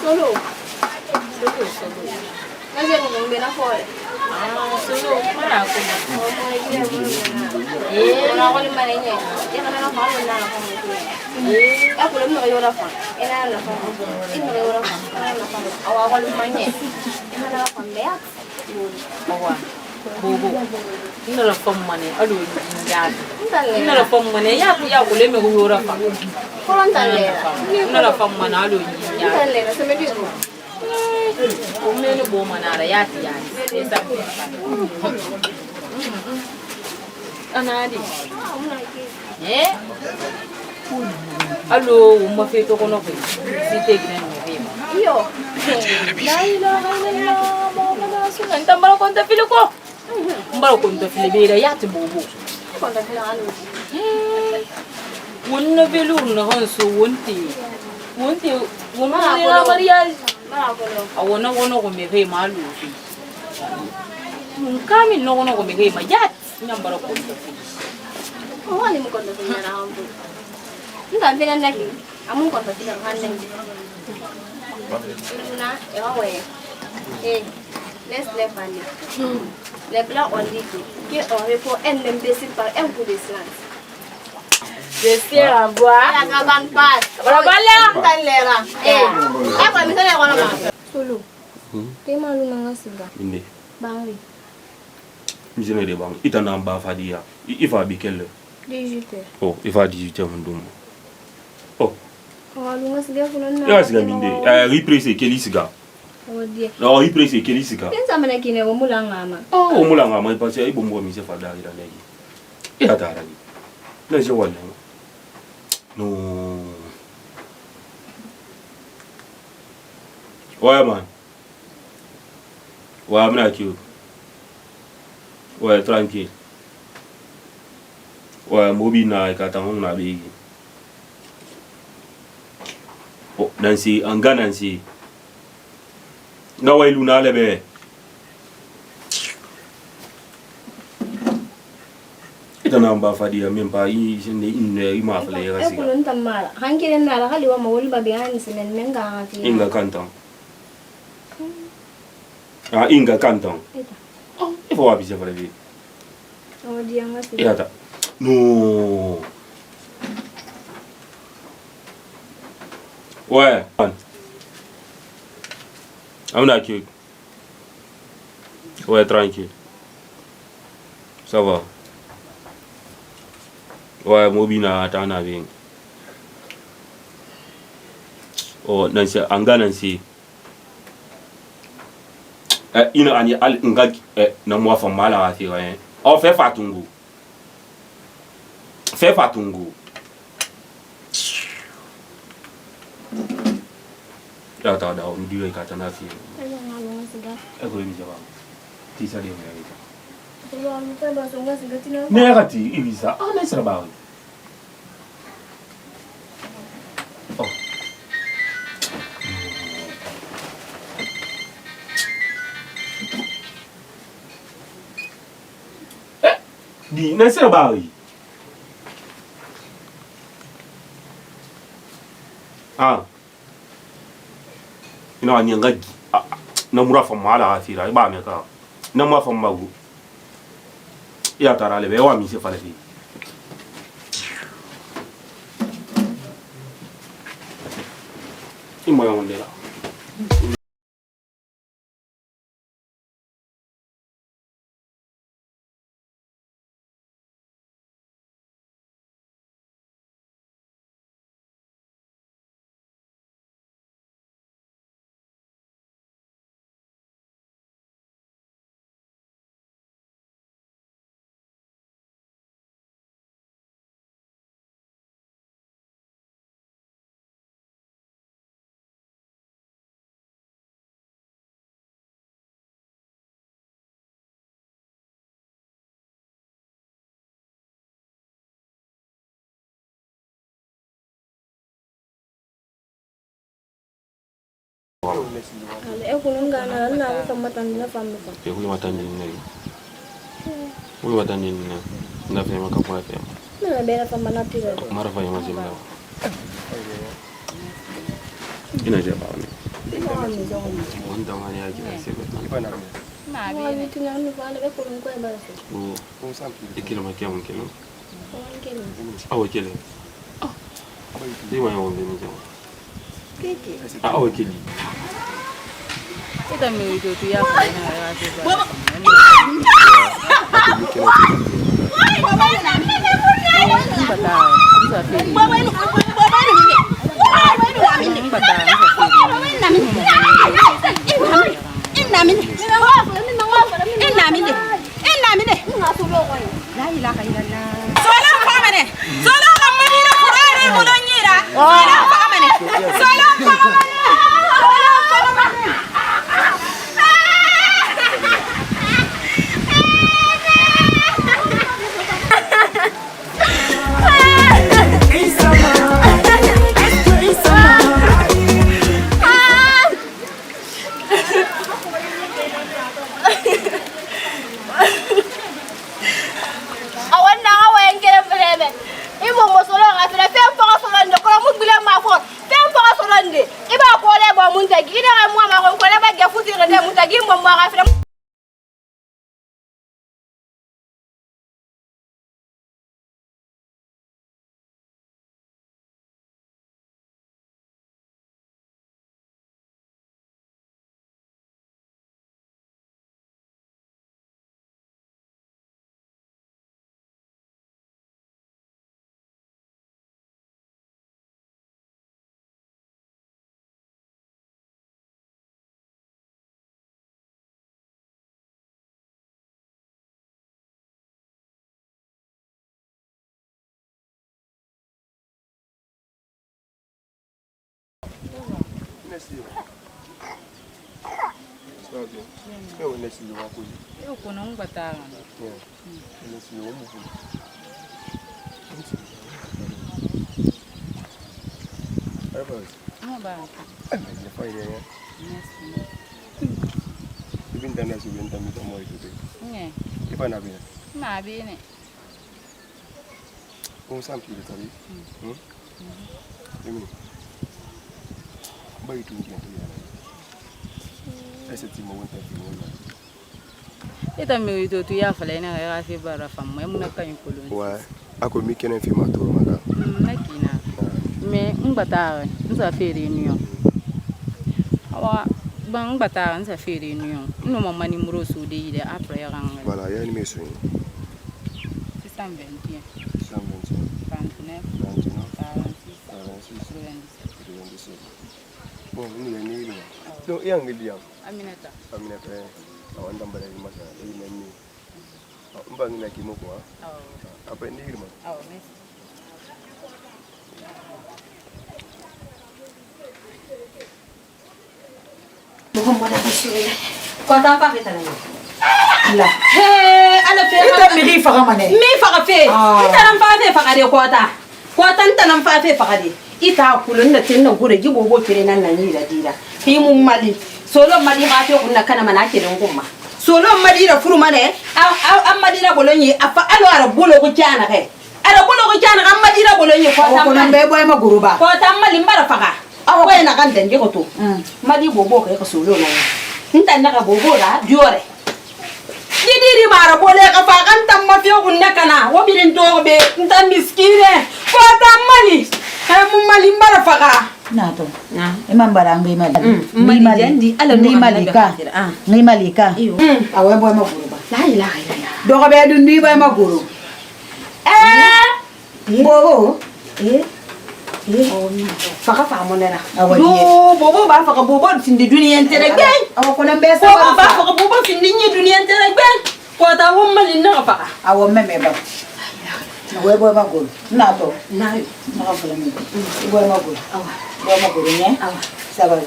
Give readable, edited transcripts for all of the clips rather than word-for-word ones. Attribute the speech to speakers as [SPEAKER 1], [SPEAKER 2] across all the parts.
[SPEAKER 1] Solo. Nasi ko ng binakol.
[SPEAKER 2] Solo, mana ako na.
[SPEAKER 1] Wala ko lima na niya. Di ka na nakakalo na ako. Ako lang mga yura pa. Ina na pa. Ina na yura pa. Awa ko lima niya. Ina na pa mbaya.
[SPEAKER 2] Awa. Bobo. Ina la fam mane. Alo ya. Ina la fam mane. Ya ko le me ko yura pa.
[SPEAKER 1] Kolon talera.
[SPEAKER 2] Ina la fam mane alo ya.
[SPEAKER 1] Talera sa me bigo.
[SPEAKER 2] Umene bo manara ya ti ya. Esa. Anadi. Allo, uma feito com nove. Se tem que não
[SPEAKER 1] Iyo.
[SPEAKER 2] Dai la, mau mana sunan tambal konta filho ko. Mbal konta filho bela ya ti bobo.
[SPEAKER 1] Konta filo anu.
[SPEAKER 2] Wonna velur na hanso wonti. Wonti, wona la Maria.
[SPEAKER 1] Mara ko lo.
[SPEAKER 2] Awona wono ko me ve malu. Kami no wono ko me ve ma ya nyambara konta.
[SPEAKER 1] Oh, ani mo konta filo na ambu. Nda filo na ki. Amun konta filo hanen. Na, ewa let's left and les blancs ont dit que on répond un imbécile par un coup de silence.
[SPEAKER 2] Je sais à boire.
[SPEAKER 1] La cabane passe.
[SPEAKER 2] Brabala.
[SPEAKER 1] Talera. Apa misalnya kalau mana?
[SPEAKER 3] Solo. Tema lu mangasiga.
[SPEAKER 4] Inde.
[SPEAKER 3] Bangri.
[SPEAKER 4] Misene de bang. Itana mba fadia. Ifa bi quelle?
[SPEAKER 3] 18h.
[SPEAKER 4] Oh, ifa 18h ndum. Oh.
[SPEAKER 3] Oh, lu ngasiga fulana.
[SPEAKER 4] Ya siga minde. Represse keli siga.
[SPEAKER 3] Oh dia.
[SPEAKER 4] No, represse keli siga.
[SPEAKER 3] Pensa mana kine wo mulanga ma.
[SPEAKER 4] Oh, mulanga ma parce ay bombo mi se fada ira legi. Ya tara ni. Na je wala. No. Ouais man. Ouais, amna kiyo. Ouais, tranquille. Ouais, mobi na ikata na begi. Oh, Nancy, anga Nancy. Na wailu na lebe. Ita na mba fadia mempa i sende inne ima fale
[SPEAKER 3] E
[SPEAKER 4] rasiga.
[SPEAKER 3] kulun tamara. Hankire na la kali wa mawul babiani sinen menga ngati.
[SPEAKER 4] Inga kantan. Ah, inga kantan.
[SPEAKER 3] Eta.
[SPEAKER 4] Oh, ifo wapi se fale bi.
[SPEAKER 3] Oh dia ngasiga.
[SPEAKER 4] Iyata. No. Ouais. Amna kiyo. Ouais, tranquille. Ça va. Ouais, mobina tana bien. Oh, Nancy, anga Nancy. Ina ani al nga na moi fa mala ati ouais. Oh, fais fatungu. Fais fatungu. Ya ta da on diwe ka tana fi.
[SPEAKER 3] Ayo ngalu ngasiga.
[SPEAKER 4] E ko mi jaba. Ti sa de me ya.
[SPEAKER 3] Lu amu ka ba so ngasiga tina.
[SPEAKER 4] Ne gati ibisa. Ah, na sera ba. Oh. Di na sera ba. Ah. Ina wani nga na mura fa mala afira ba me ka na ma fa magu ya tara le be wa mi se fale fi imo ya ondela
[SPEAKER 3] E kulun gana na wa famatan na famata.
[SPEAKER 4] e ko mata ni ne ko mata ni ne na fe ma ka fa fe
[SPEAKER 3] Na bera famana tira.
[SPEAKER 4] mara fa ma simla ina je ba ne wanda wani ya kira sai ba na
[SPEAKER 2] na
[SPEAKER 3] Wala
[SPEAKER 2] bi
[SPEAKER 3] tu yang ni wala be kurun ko ba so.
[SPEAKER 4] o ikila ma kyan kilo
[SPEAKER 3] Wala ke ni.
[SPEAKER 4] awo kile ni ma yawo ni jawo
[SPEAKER 3] Keke.
[SPEAKER 4] awo kili
[SPEAKER 2] ita me to tu ya fa na ya ce ba eu ko non bata ma ba ma bi ne ita me to tu ya fa na ya fi bara fam mai mun kan ko lo
[SPEAKER 5] wa ako mi kenen fi ma to maka
[SPEAKER 2] na kina me ngbata nsa fe reunion awa bang bata nsa fe reunion no mama ni muro so de ide après ya rang
[SPEAKER 5] voilà ya ni me so
[SPEAKER 2] 621
[SPEAKER 5] bon ni ni ni no yang ngidiam
[SPEAKER 2] Aminata
[SPEAKER 5] awan tambah dari masa ini ni mbang lagi mau kuah apa ini girma
[SPEAKER 6] Muhammad Rasulullah ko ta fa feta ni la
[SPEAKER 7] he ala fe
[SPEAKER 6] ita mi fa gamane
[SPEAKER 7] mi fa fe ita nan fa fe fa kade ko ta nan fa fe fa kade ita kulun da tin nan gure gibo bo kire nan nan ni da dira fi mun mali solo mali ha fe kunna kana mana ke dan gumma solo mali da furu mane an mali da bolonyi afa alo ara bolo ko jana kai ara bolo ko jana an mali da bolonyi ko ta
[SPEAKER 6] ko nan be boy ma guruba
[SPEAKER 7] ko ta mali mbara faga awa ko na kan danje ko to mali bobo kai ko solo nan ntan na ka bobo da diore didiri mara bole ka fa kan tamma fi kunna kana wo bilin to be ntan miskine ko ta mali kai mun mali mbara faga
[SPEAKER 6] na to imam barang be mali
[SPEAKER 7] mali jandi ala no
[SPEAKER 6] malika ni malika awe boy ma guruba
[SPEAKER 7] la ilaha illallah
[SPEAKER 6] do ko be du ni boy ma guru bobo
[SPEAKER 7] faka fa monera
[SPEAKER 6] Awa
[SPEAKER 7] do
[SPEAKER 6] die.
[SPEAKER 7] bobo ba faka bobo tindi duniya tere gay
[SPEAKER 6] awa ko nan be sa
[SPEAKER 7] bobo ba faka bobo tindi ni duniya tere gay ko ta hum mali na faka
[SPEAKER 6] awa meme ba we boy ma guru na to
[SPEAKER 7] na
[SPEAKER 6] na ko la mi boy ma guru
[SPEAKER 7] awa
[SPEAKER 6] boy ma guru ne
[SPEAKER 7] awa
[SPEAKER 6] sabari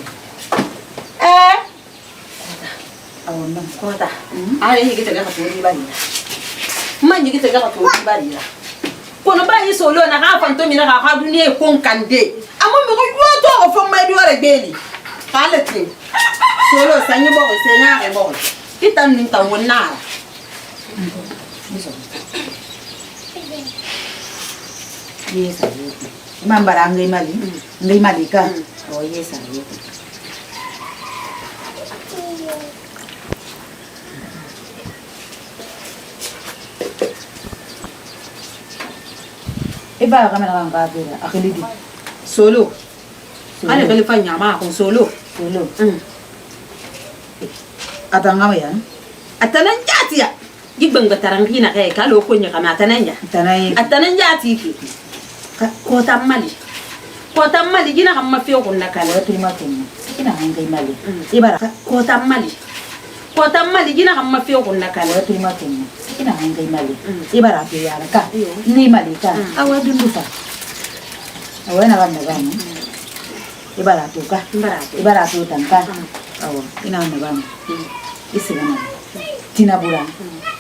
[SPEAKER 6] awa nan
[SPEAKER 7] ko ta ale higi tere ka tori bari man higi tere ka tori bari la kono ba yi solo na ka fanto mi na ka duniya kon kande amma mi ko yoto o fo mai duare beli kale tin solo sanyi bo se nya e bo titan nin ta wona
[SPEAKER 6] yes
[SPEAKER 8] Imam bara ngai mali ka. Oh yes ay. Iba kami nakakabira. Akilidi.
[SPEAKER 7] Solo. Ano bali fa nyama akong solo.
[SPEAKER 8] Solo. Atanga yan.
[SPEAKER 7] Atanan jati ya. Gibang batarang hina kay kalo ko nya kama atanan ya. Atanan jati ki. Ko tamali. Ko tamali gina kam mafiyo kun nakala.
[SPEAKER 8] Prima tin. Ina ngai mali.
[SPEAKER 7] Ibara ko tamali. Ko tamali gina kam mafiyo kun nakala.
[SPEAKER 8] Prima tin. Ina ngai mali. Ibara pe ya ka. Ni mali ka. Awa dundufa. Awa na kan nagan. Ibara tu ka. Ibara tu tanka. Awa ina nagan. Isigana. Tina bura.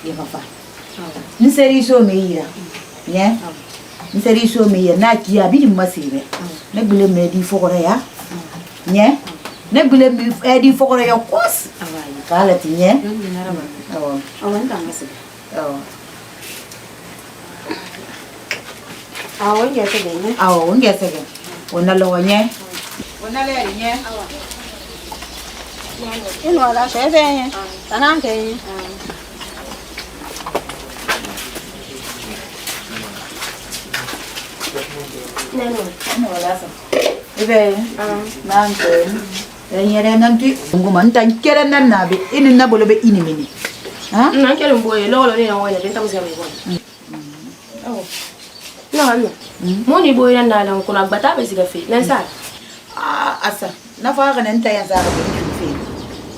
[SPEAKER 8] Yefafa. Nseri so meira. Nye. Nseri so meira na kiya bi masire. Ne bile me di fokore ya. Nye. Ne bile mi di fokore ya kos. Awa kala ti nye. Awa.
[SPEAKER 7] Awa ndanga se.
[SPEAKER 8] Awa.
[SPEAKER 7] Awa ngese gene.
[SPEAKER 8] Awa ngese gene. Wona lo nye. Wona le nye. Awa.
[SPEAKER 7] Ino ala shebe. Tananke.
[SPEAKER 8] Ano wala sa. Ibe. Nangke. Yere nanti nguman tan kera nan nabi. Ini na bolo be ini mini. Ha?
[SPEAKER 1] Nan kera mboye lo ni na wala den tamusia me bon. Oh. Na no. Mo ni boye nan na ko na gbata be siga fe. Nan sa.
[SPEAKER 8] Asa. Na fa ga nan ta ya sa ga fe.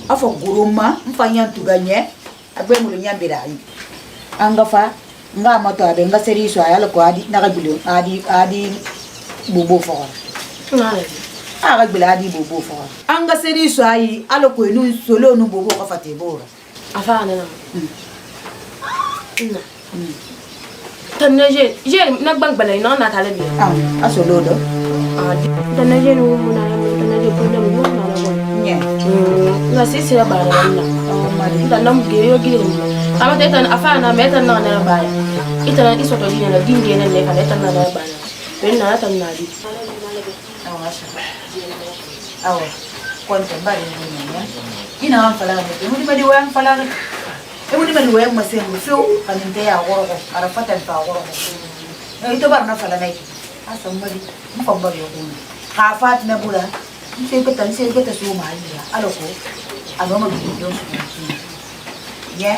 [SPEAKER 8] Afo guruma mfanya tuganye. Agbe mu nyambira yi. Anga fa nga moto abe nga seri so ayalo ko adi na gabulo adi bobo fo aga gbila adi bobo fo anga seri so ayi alo ko enu solo nu bobo ko fate bora
[SPEAKER 1] afa na tanaje je na bang balay na tale bi
[SPEAKER 8] asolo do
[SPEAKER 1] tanaje no na tanaje ko na mo na na
[SPEAKER 8] nye
[SPEAKER 1] na sisi ya bara na tanam ge yo ge ama tetan afa na metan na na ba ita na iso to dina na dinge na ne kana tan na ba na ben na tan na di
[SPEAKER 8] awa kwanta bari ni ya ina wan fala ne mu di madi wan fala mu di madi wan masengu fio kaninte ya goro ko ara fatan ta goro ko ito bar na fala nai asa madi mu ko bari ko ha fat na bula se ko tan se ko ta su ma ya alo ko ano ma bi yo ye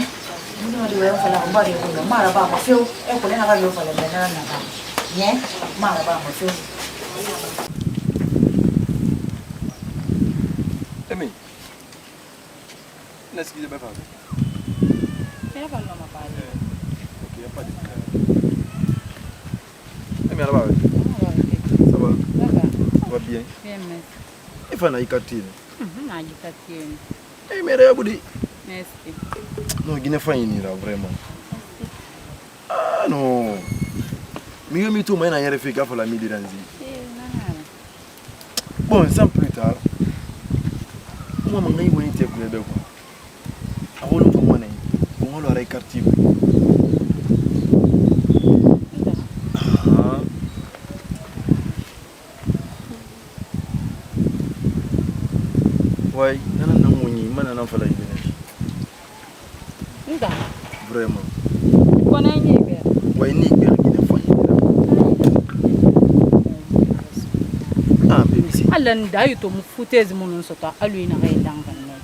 [SPEAKER 8] mu di wan fala ko bari ko mara ba ma fio e ko na ga yo fala na na ba ye mara ba ma fio
[SPEAKER 5] Emi. Laisse qu'il est pas fait.
[SPEAKER 2] Ela vai não papai.
[SPEAKER 5] Ok, y a pas de problème. Emi là-bas. Ça va? Ça va bien.
[SPEAKER 2] Bien mais.
[SPEAKER 5] Il faut na ikatine.
[SPEAKER 2] Na ikatine.
[SPEAKER 5] Eh mais regarde budi.
[SPEAKER 2] Merci.
[SPEAKER 5] Non, Guinée faini là vraiment. Ah non. Mi tout moi na yere fika pour la midi danzi. Bon, sans plus tard. Moi mangai woni te ko be ko. Awolo ko mona yi. Ko ngolo ara quartier. Ah. Wai, nana nan woni mana nan fala yi ne.
[SPEAKER 2] Nda.
[SPEAKER 5] Vraiment.
[SPEAKER 2] Kona nyi be.
[SPEAKER 5] Wai ni be Guinée faini. Ah, bimisi.
[SPEAKER 2] Allah nda yuto mu futezi munun sota aluina ga ilangan ne.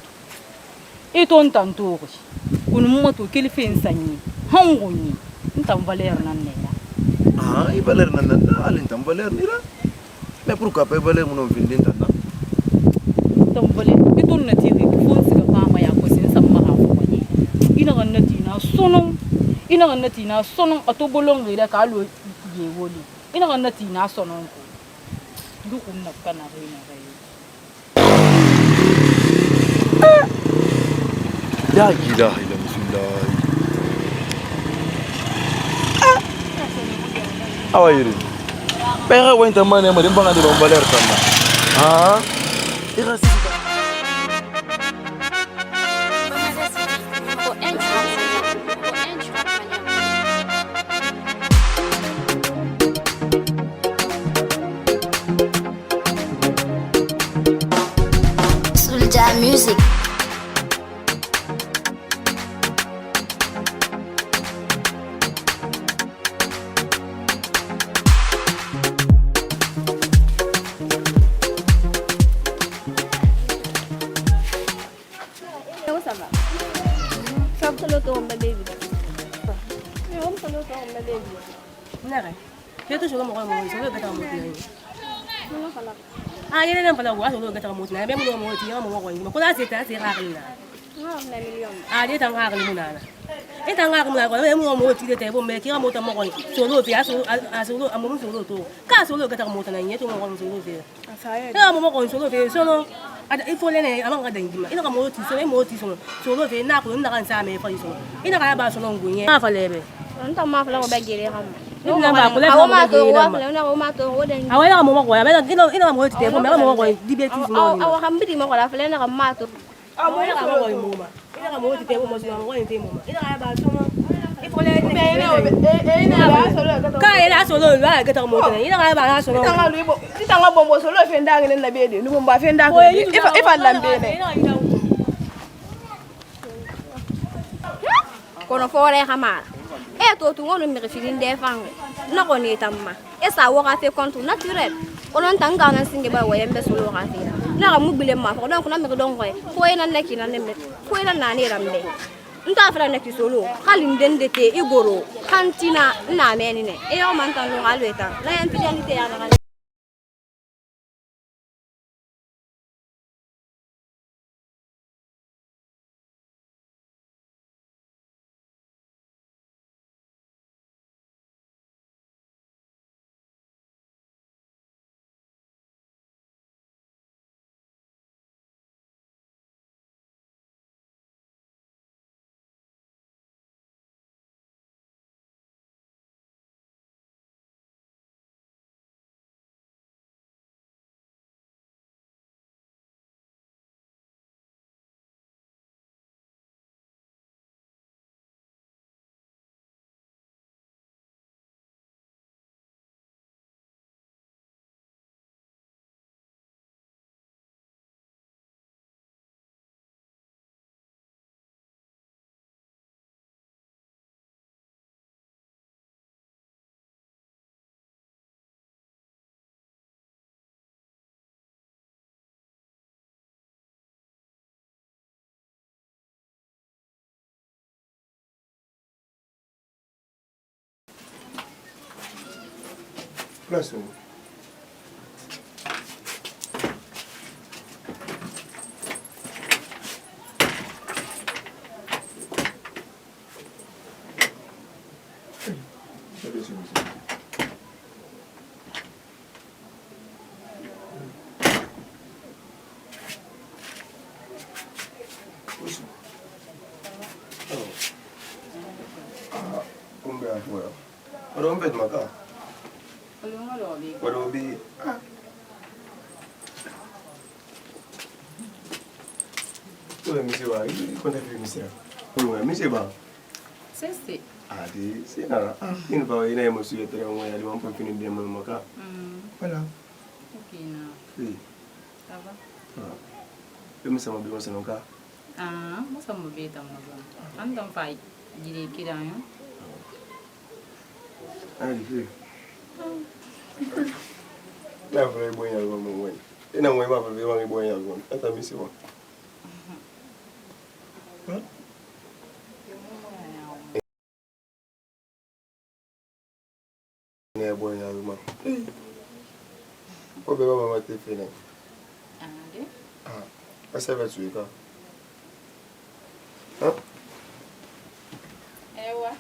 [SPEAKER 2] Ito ntanto ko. Kun moto kilfin sanyi. Hangoni. Ntam valer nan ne.
[SPEAKER 5] Ah, i valer nan alin tam valer ni la. Mais pourquoi pas valer mon vindin tan?
[SPEAKER 2] Tam valer. Ito na tiri fon siga fama ya ko sin samma ha fo ni. Ina kan na tina sonon. Ina kan na tina sonon atobolong ida ka lo ye woli. Ina kan na tina sonon ko. Dukun na kana rena rayo.
[SPEAKER 5] La ilaha illallah. Awa yiri. Pera wenta mane ma dimba ngadi romba ler tanna. Ah? Ira sisi.
[SPEAKER 9] that music.
[SPEAKER 1] Ça va. Ça va le tour, baby. On va le tour, baby.
[SPEAKER 6] Nare. Yo to shoga mo ko mo so lo gata mo ti. Ah yene nan pala wa so lo gata mo ti na be mo mo ti mo ko ko ko da se ta se ka kala. Ah de tan ka kala mo na na. E tan ka mo na ko be mo mo ti de te bo me ki mo ta mo ko so lo fi aso lo amo mo so lo to. Ka so lo gata mo ta na nye to mo ko so lo fi. Ah mo ko so lo fi so lo ada ifo le ne amanga dangi ma ina ka mo ti so so lo fi na ko na kan sa me fa so. Ina ka ba so lo ngunye. Ma fa lebe.
[SPEAKER 1] Nta ma fa la ko be gere kam.
[SPEAKER 6] Ina ba ko le fa ma to wa
[SPEAKER 1] na ko ma to ho den.
[SPEAKER 6] Awa ina mo ko ya ina mo ti te bo me mo ko di be ti mo ni.
[SPEAKER 1] Awa kam bi mo ko la fa le na ka ma to.
[SPEAKER 6] Awa ina ka mo ko mo ma. Ina ka mo ti te bo mo so mo ko ni te mo ma. Ina ka ba so mo. Ifo le ne. Ina ba so lo ka to. Ka ina so lo la ka to mo te. Ina ka ba na so lo.
[SPEAKER 10] Titanga bombo so lo fe ndanga ne na be de. Lu bomba fe ndanga. Ifa lambe ne.
[SPEAKER 1] Kono fore khamara to tu ngono mi refilin defang na ko ni tamma sa wo ka fe compte naturel onon tanga na singe ba wayembe solo ka fe na ka mubile ma ko donc na mi don ko ena neki na ne ko ena na ni rambe nta fra neki solo khalin dende te igoro kantina na menine yo man tan lo alweta la infidelité ya na
[SPEAKER 5] Place.
[SPEAKER 2] Sesti.
[SPEAKER 5] Adi, sina. Ini bawa ini yang musuh itu yang mau yang mampu finin dia mau makan. Mana?
[SPEAKER 2] Okay na.
[SPEAKER 5] Si.
[SPEAKER 2] Apa?
[SPEAKER 5] Kamu sama bilang senang kah?
[SPEAKER 2] Masa mau beta mau bang. Antam fight. Jadi kira ya.
[SPEAKER 5] Adi, si. Nah, boleh buat yang kamu mau. Ini mau apa? Boleh buat yang kamu. Entah misi apa. Ni boy ya rumah. Kau beba mama TV ni.
[SPEAKER 2] Ada.
[SPEAKER 5] Asal betul juga.
[SPEAKER 2] Ewa.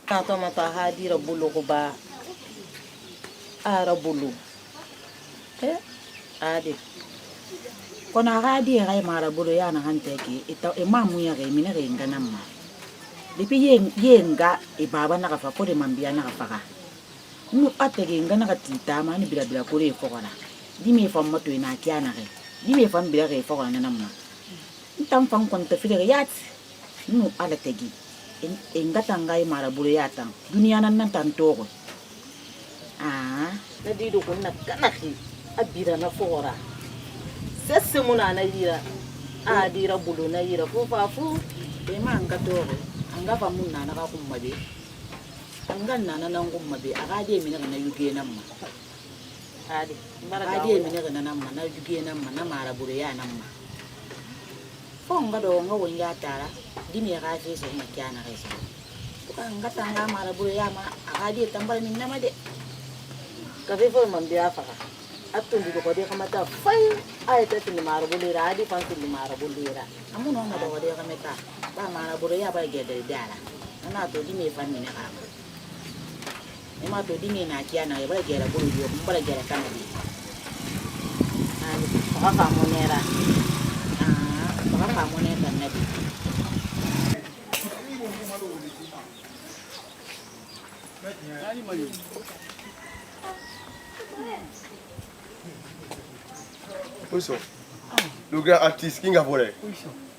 [SPEAKER 8] Kato mata hadi rabulu ko ba? Rabulu. Ade. Kona hadi rai mara bulu ya na hanteki ita imamu ya ga mina ga ingana ma. Dipi yenga ibaba na kafa ko de mambia na kafa. Nu atege ingana ka tita ma ni bila ko re fokora. Di me fam mato ina kiana ga. Di me fam bila ga fokora na namma. Ntam fang konta fili yat. Nu ala tegi. Engata ngai mara bulu yatang. Dunia nan tantogo. Na dido ko na kanaki. Abira na fora. Sesse muna na yira. Dira bulu na yira fufafu. Ema angatoro. Angava muna na kakumade. Angan nana na ngumade. Agade mina na yuge namma. Agade mina na namma na yuge namma na mara bulu ya namma. Fonga do nga wonja tara. Dimi gaje so makiana reso. Bukan ngata mara bulu ya ma. Agade tambal min namade. Kafe fo mambia faka. Atun di ko dia kamata fai ayata tin mara bulira adi pan tin mara bulira amu no ngado ko dia kameta ba mara bulira ba gede dara ana to di me fan ne ka e ma to di me na kiana e ba gera bulu dio ba gera kanadi ani ka monera ka monera nabi
[SPEAKER 9] Oso. Le grand artiste qui a volé.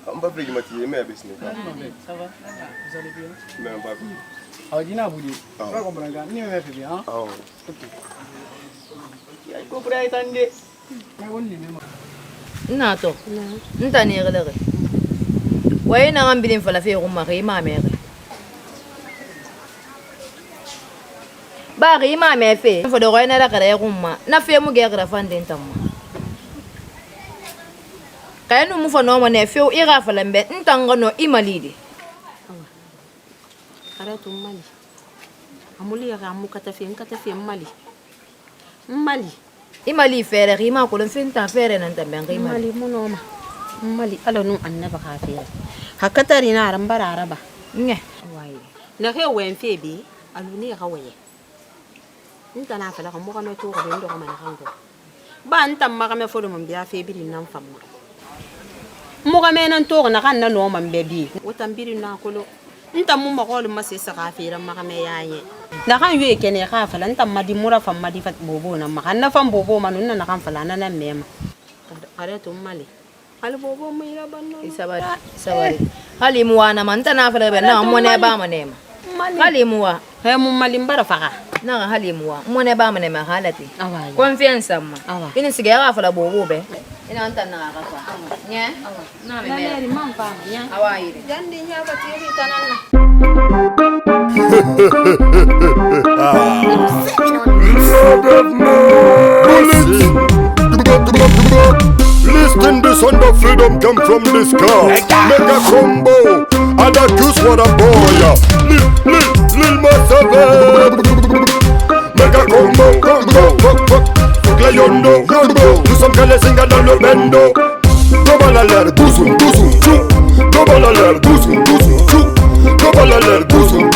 [SPEAKER 9] On va prier Mathieu, mais business.
[SPEAKER 11] Ça va? Vous allez bien?
[SPEAKER 9] Mais on va bien.
[SPEAKER 11] Ah, dis n'a voulu. Pas comprendre gars, ni même fait bien.
[SPEAKER 9] Ah.
[SPEAKER 11] OK. Ya ko pura itande. Na wonni mema.
[SPEAKER 2] Nato. Ntani yegele. Waye na ngambili mfala fe ko mari mamere. Ba ri mamere fe. Fo do roina la kare ko ma. Na fe mu ge gra fande ntamma. Kayanu mu fa no ma ne feu ira fa lambe ntanga no imalidi
[SPEAKER 7] Karatu mali amuli ya mu kata fe mali
[SPEAKER 2] imali fere rima ko len finta fere nan tambe rima
[SPEAKER 7] mali munoma mali ala nu annaba ka fere hakatari na rambara araba
[SPEAKER 2] nge
[SPEAKER 7] waye na he wen fe bi aluni ka waye nta na fala ko mo ka no to ko ndo ko man hango ba ntam ma ka me folo mo biya fe bi nan famma muga menan to na kan na no man bebi wotan biri na kolo nta mu magol ma se saka fira maga me yaye da kan yue kene ka fala nta madi mura fam madi fat bobo na ma kan na fam bobo man na kan fala na na mema are to mali al bobo mai la banno
[SPEAKER 2] sabari hali muwana man tana fala be na mo ne ba manema hali muwa
[SPEAKER 7] he mu mali mbara faka
[SPEAKER 2] na hali muwa mo ne ba manema halati confiance amma ini sigara fala bobo be ina anta na kafa nya na me
[SPEAKER 7] meri mampa nya
[SPEAKER 2] awaire
[SPEAKER 7] jandi nya ba tiri tanana
[SPEAKER 12] Listen, the sound of freedom come from this car. Mega combo, and accuse what a boy. Lil Massave. Mega combo, Yondo, nous sommes calés dans le bendo. Global alert, douzoum, tchou. Global alert, douzoum, tchou. Global alert, douzoum,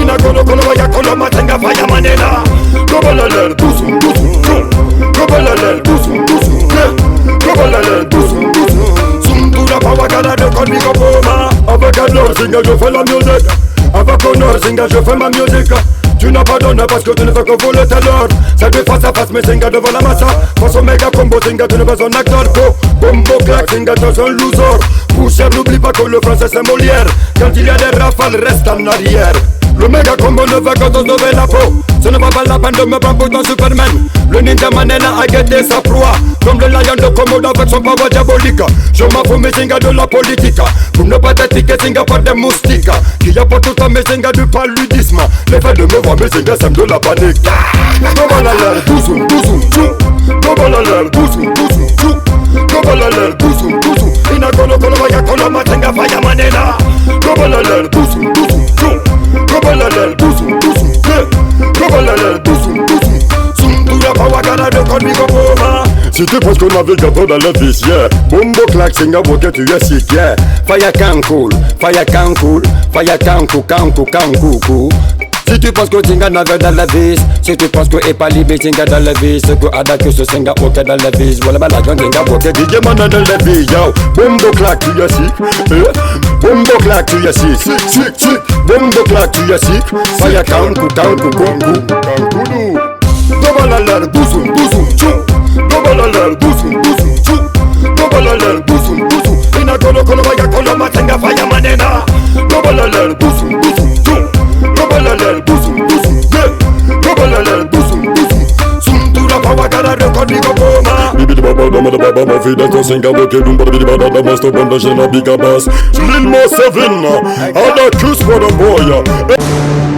[SPEAKER 12] Ina kono vaya kono matenga vaya manena. Global alert, douzoum, tchou. Global alert, douzoum, Global alert, douzoum, Sumtura pawa gala de kon bigo poma. Avec un singa je fais la musique. Avec honneur singa je fais ma musique. Tu n'as pas d'honneur parce que tu ne fais que voler ta l'heure. Ça fait face à face mais singa devant la massa. Face au méga combo singa tu ne fais un acteur. Bombo claque singa tu es un loser. Poussière n'oublie pas que le français c'est Molière. Quand il y a des rafales reste en arrière. Le méga combo ne va que te sauver la peau. Ce ne va pas la peine de me prendre pour ton Superman. Le ninja manena a guetté sa proie. Comme le lion de Komodo avec son pouvoir diabolique. Je m'en fous mes singa de la politique. Pour ne pas t'étiquer singa pas des moustiques. Qu'il y a pas tout ça mes singa du paludisme. L'effet de me voir mes singa sème de la panique. Global alert, douzoum, tchou. Global alert, douzoum, tchou. Global alert, douzoum, Ina kono vaya kono matenga vaya manena. Global alert, douzoum, tchou. Global alert, douzoum, Global alert, douzoum, Sumtura pawa gala de kon bigo poma. Si tu penses qu'on navigue dans la vis, yeah. Bombo claque, singa boke tu es sick, yeah. Fire can cool. Si tu penses que Tinga n'avait dans la vis, si tu penses que Epali mais Tinga dans la vis, que Ada que ce Singa ok dans la vis, voilà la gang Tinga ok, DJ man dans la vis, yo. Bombo claque tu es sick, bombo claque tu es sick, bombo claque tu es sick. Fire can cool. Global alert, douzoum, tchou. Global alert, douzoum, tchou. Global alert, douzoum, Ina kono ba ma vida to singa bo ke dum body ba da master banda jena big bass Lil Mo 7 ada kiss for the boy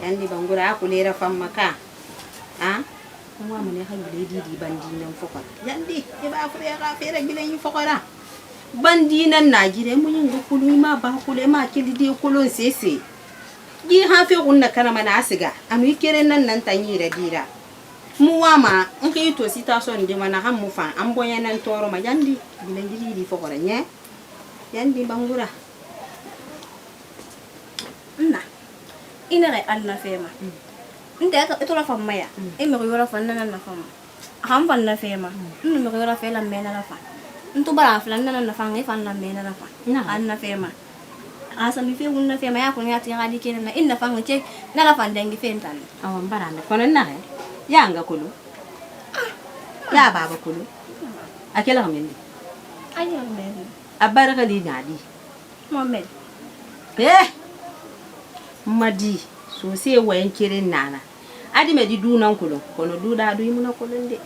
[SPEAKER 7] Yandi bangura kulera famma ka ha kuma mun ya halu di bandi nan fokora yandi e ba fure ga fere gidan yi fokora bandina na gire mu yin kulu ma ba kulu ma kili di kulun sese gi hafe kunna kana mana asiga anu ikere nan tanyira dira mu wama nki to citation de mana ham mu fa am bonya nan toro ma yandi bilanjiri di fokora nye yandi bangura
[SPEAKER 1] na ina re alna fema nda ito la fama ya e me yora fa nan na fama ham fan na fema me yora fa la mena la fa ntu bara fa nan na fa ngi fan la mena la fa an na fema asa mi fe wunna fema ya ko ngati ngadi kenan inna fa ngi na la fa ndengi fentan
[SPEAKER 7] awan barande kono na he yanga kulu ya baba kulu akela ngamendi
[SPEAKER 1] ayi ngamendi
[SPEAKER 7] abaraka di nadi
[SPEAKER 1] mohammed
[SPEAKER 7] madi so se wayan kirin nana adi me di dunan kulo kono duda du yimuna kolonde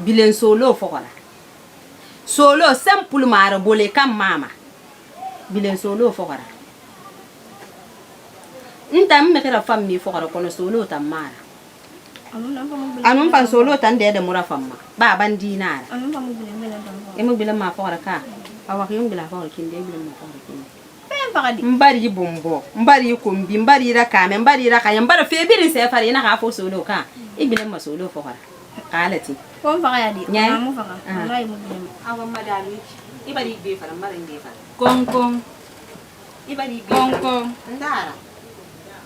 [SPEAKER 7] bilen solo fokola solo simple mara bole kam mama bilen solo fokola ntam me kera fammi fokola kono solo tam mara anun fan solo tan de mura famma ba ban dinara
[SPEAKER 1] anun famu bilen bilen tam
[SPEAKER 7] e mo bilen ma fokola ka awak yum bila fokola kinde bilen ma fokola kinde
[SPEAKER 1] pakadi
[SPEAKER 7] mbari bombo mbari kombi mbari ra kame mbari ra kaya mbara febiri se fari na ka fo solo ka ibile ma solo fo kala kalati
[SPEAKER 1] ko faka yadi
[SPEAKER 7] amu
[SPEAKER 1] faka wallahi mu bilen
[SPEAKER 7] awa madami ibari be fara mbara inde fara
[SPEAKER 2] kong kong
[SPEAKER 7] ibari be
[SPEAKER 2] kong kong
[SPEAKER 7] ndara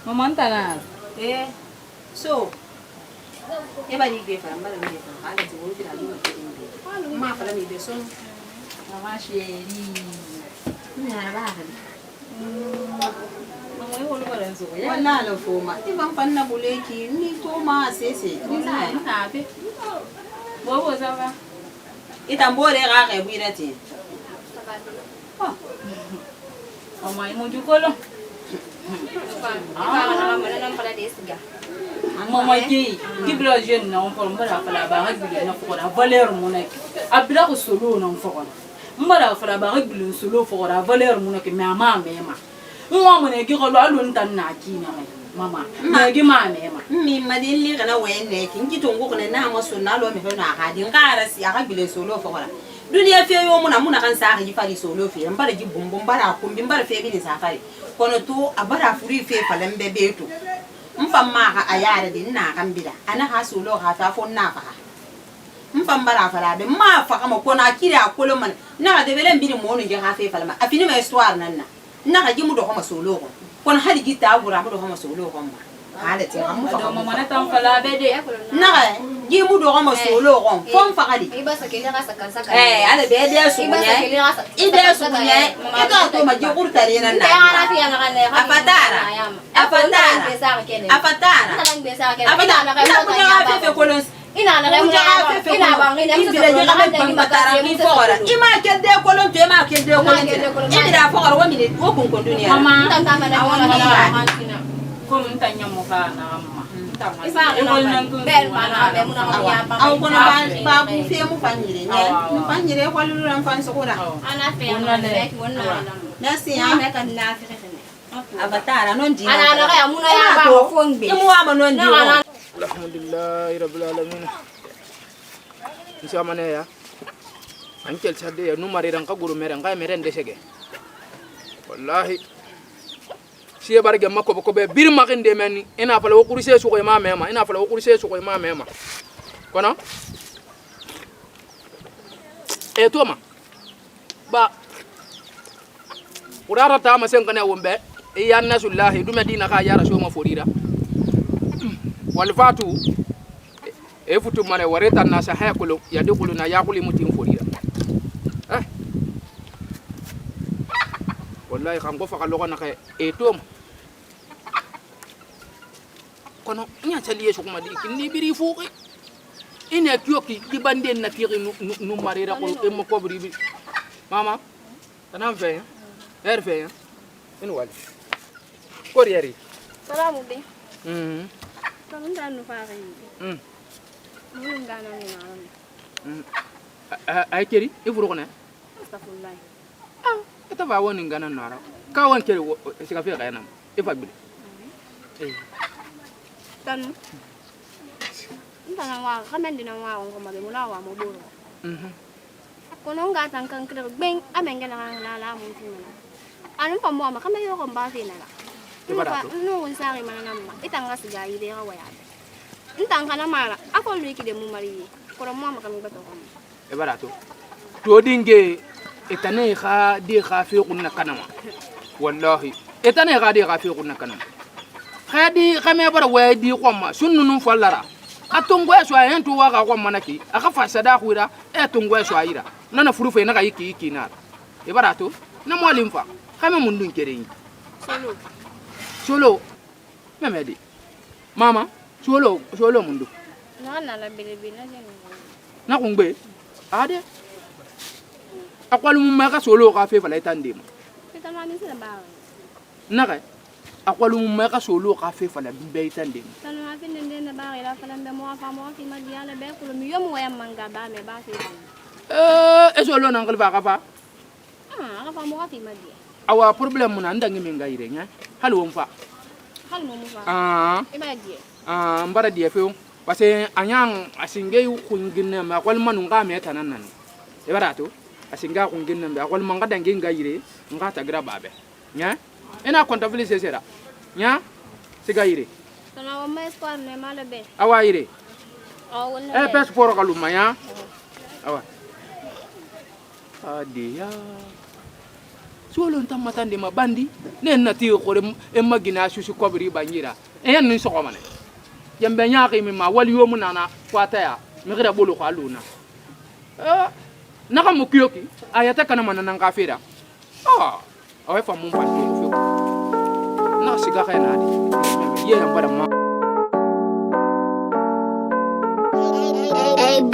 [SPEAKER 2] mama ntana
[SPEAKER 7] so ibari be fara mbara inde fara kalati wo fira du ko ma fara mi be so mama sheri na ba Wana la foma. Iban fanna buleki ni to ma sese.
[SPEAKER 2] Ina na be. Bo zava.
[SPEAKER 7] Itambore ga ga buirati.
[SPEAKER 2] Oh. Mama imo jukolo. Mama ki bla jeune na on forme la fala ba ga bi na fo na valeur monaki. Abira ko solo na fo na. Mbara fala ba ga bi solo fo na valeur monaki mama mema. Mwa mene ki ko lo alun tan na ki na mama na gi ma ne ma
[SPEAKER 7] mi madin li kana wene kin ki tongo kana na ma so na lo mi na ha din kara si aka bile solo fo wala duniya fe yo muna kan sa ka ji fari solo fe mbara ji bumbum bara kumbi mbara fe bi ni sa fari kono to abara furi fe falan bebe to mfam ma ka ayara din na kan bida ana ha solo ha ta fo na fa mfam bara fala be ma fa kama kona kira kolo man na de belen bi ni mo no je ha fe falama afini ma histoire nan na na ji mu do ko solo ko kon hali gita gura mu do ko solo ko ma hala ti amu fa
[SPEAKER 2] mama na tan fala be de
[SPEAKER 7] na ji mu do ko solo ko fon fa kali
[SPEAKER 1] iba sakeli ga sakan sakan
[SPEAKER 7] ala be de su nya ide su nya ida to ma ji kurta re nan na
[SPEAKER 1] ana fi ana kan
[SPEAKER 7] afatara fe kolon
[SPEAKER 1] ina na ina bang ina
[SPEAKER 7] ima kende kolon to ma kende kolon ida fo ro mi o kun kon dunia
[SPEAKER 2] mama
[SPEAKER 1] tanta na na
[SPEAKER 2] ko ntanya mo fa na mama
[SPEAKER 1] ifa na ber mana be muna ko ya pa
[SPEAKER 7] au kono ba ku fe mu fanyire ne mu fanyire ko lu ran fan so kura
[SPEAKER 1] ana fe na be wonna
[SPEAKER 7] merci ha
[SPEAKER 1] me kan na fi
[SPEAKER 7] avatara non di
[SPEAKER 1] ana na ya muna ya ba ko fongbe
[SPEAKER 7] imu wa ma non di
[SPEAKER 11] alhamdulillah rabbil alamin insama ne ya ankel sadde ya numari ran ka guru mere ngai mere ndesege wallahi siye barge makko ko be bir makinde men ina fala wo kurise su ko ma mema ina fala wo kurise su ko ma mema kono e to ma ba urara ta ma sen kana wombe e yanna sullahi dum medina ka ya rasul ma forira wal fatu e futu mane wareta na sa hayakulu ya dukulu na yakuli mutim forira wallahi xam go fa logo na kay e tom kono nya taliye su kuma di ni biri fuqi ina kyoki di banden na tiri nu marira ko e mo ko biri mama tanam fe fe inu wali ko yari
[SPEAKER 1] salamu bi
[SPEAKER 3] Kamu dah nufa kali. Belum kan ni nak.
[SPEAKER 11] Ay keri ifuru ko ne
[SPEAKER 3] Astagfirullah.
[SPEAKER 11] Ita ba woni ngana nara ka won keri sika fe kayana ifa bi
[SPEAKER 3] Tan. Entah nama, kami di nama orang kemarin mula awak mau buru.
[SPEAKER 1] kono nga tan kan kre ben amenga na la mu tina anu pa mo ma kama yo ko ba fina la no un sari mana namma itanga siga ide ga waya ntanga na mara ako lu ki de mu mari ko mo ma kan bato ko
[SPEAKER 11] e barato to dinge etane kha di kha fi kunna kanama wallahi etane kha di kha fi kunna kanama khadi khame bara waya di ko ma sunnu nun fallara atongo eso ayen to wa ga ko manaki aka fasada khura e tongo eso ayira nana furu fe na ga yiki na e barato na mo limfa khame mundun kere yi solo memedi mama solo mundu
[SPEAKER 1] na la bele na jeno
[SPEAKER 11] na kungbe ade akwalu mumma ka solo ka fe fala itande mo
[SPEAKER 1] pitama mi sila ba
[SPEAKER 11] na ka akwalu mumma ka solo ka fe fala be itande mo
[SPEAKER 1] tanu ma fin ndende na ba ila fala mbe mo fa mo fi ma diala be ko mi yomu waya manga ba me ba fe
[SPEAKER 11] e solo na ngal ba ka fa
[SPEAKER 1] aka fa mo fi ma dia
[SPEAKER 11] awa problem na ndangi me ngaire nya halu won fa
[SPEAKER 1] hal mo fa
[SPEAKER 11] iba dia mbara dia fe parce que anyang asinge kunginne ma kwal manu nga me tanan nan e barato asinga kunginne be kwal manga dangi ngaire nga tagra babe nya ina comptabiliser sera nya siga ire
[SPEAKER 1] tana o mes par ne mala be
[SPEAKER 11] awa ire
[SPEAKER 1] wonna
[SPEAKER 11] pes por kaluma ya awa adia solo ntamata ndi mabandi ne nati ko e magina susu kobri banyira e yan ni sokomane yambe nyaaki mi ma wali yomu nana kwata ya mi gira bolu ko aluna naka mukiyoki ayata kana manana ngafira awe fa mun pa ko na siga kana di ye yamba da ma
[SPEAKER 13] AB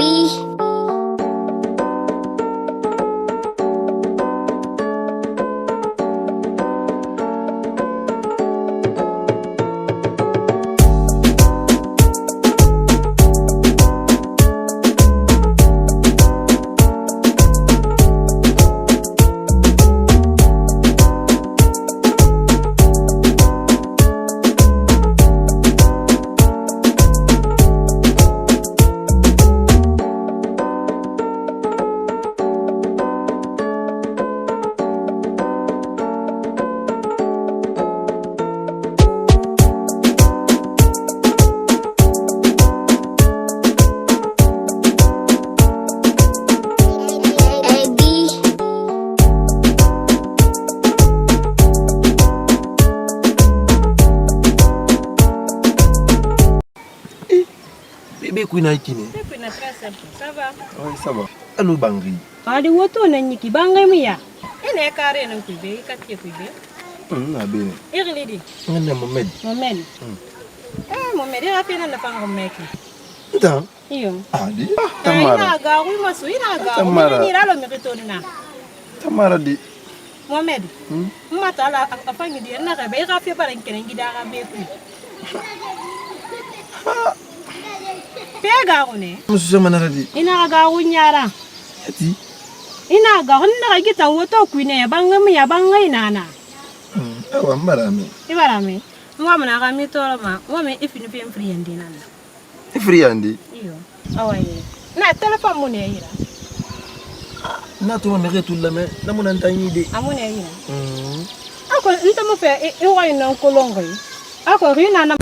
[SPEAKER 5] Kuna ikine.
[SPEAKER 6] Kuna très simple, ça va?
[SPEAKER 5] Oui, ça va. Allo bangri.
[SPEAKER 6] Adi woto na nyiki bangay mo ya. Ene kare nang kuibe, katie kuibe.
[SPEAKER 5] Na bene.
[SPEAKER 6] Irili di.
[SPEAKER 5] Ngene Mohamed.
[SPEAKER 6] Mohamed. Mohamed ya pena na pang meki.
[SPEAKER 5] Nda.
[SPEAKER 6] Iyo.
[SPEAKER 5] Adi. Tamara.
[SPEAKER 6] Ina ga wi masu ina ga.
[SPEAKER 5] Tamara.
[SPEAKER 6] Ni ralo mi kitoni na.
[SPEAKER 5] Tamara di.
[SPEAKER 6] Mohamed. Mata ala afangi di na ga be ga fe bara nkene ngida ga be ku. Pega one.
[SPEAKER 5] Musu sama naradi.
[SPEAKER 6] Ina ga wunyara.
[SPEAKER 5] Ati.
[SPEAKER 6] Ina ga honna ga gitan woto kuine bangam ya bangai nana.
[SPEAKER 5] Awa marame.
[SPEAKER 6] Ibarame. Mwa mna ga mi tolo ma. Mwa me ifini pe mfriandi nana.
[SPEAKER 5] Ifriandi?
[SPEAKER 6] Iyo. Awaye. Na telefon mo ne ira.
[SPEAKER 5] Na to me retu lame, na mo nan tanyi de.
[SPEAKER 6] Amone ira. Ako ntamo fe e wa ina kolongo. Ako rina na